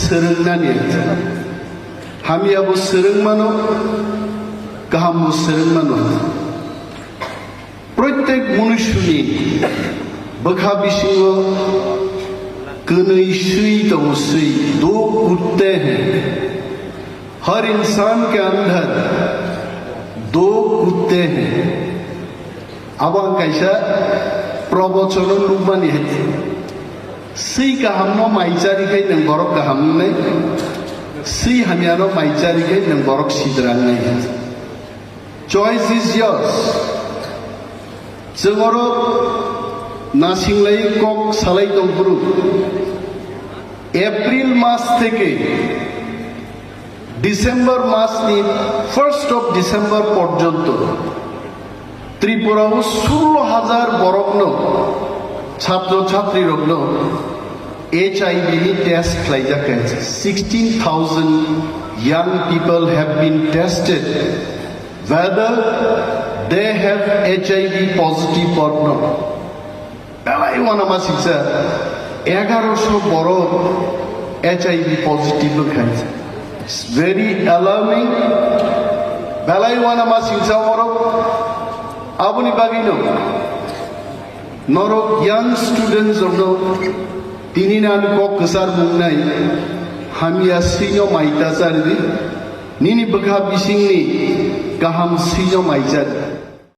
सोलोंनानै हामियाबो सोलोंमानो गाहामबो सोलोंमानो प्रत्येक मनुष्यनि बखा बिसिङो कनैसै दंसै दो कुत्ते हैं हर इंसान के अंदर दो कुत्ते हैं अब कैसा प्रवचन नुबानी है सै गाहामनो माइचारिखै नों बरक गाहामनै सै हामियानो माइचारिखै नों बरक सिद्रांनै चॉइस इज योर्स जोंरो नासिंलै कक सालाय दंब्रु एप्रिल मास थेके डिसेम्बर मासनि 1st of डिसेम्बर पर्यन्त त्रिपुराव 16,000 बरकनो छात्र छात्रीरनो HIV नि test खालायजाखै 16,000 young people have been tested whether they have HIV positive or not. Belai wana masingsa 1100 borok HIV positive lokhaisa. It's very alarming. Belai wana masingsa borok abuni bagino norok young students of no tininan kok kesar mungnai hamya sinyo maita sardi nini bekha bisingni kaham sinyo maita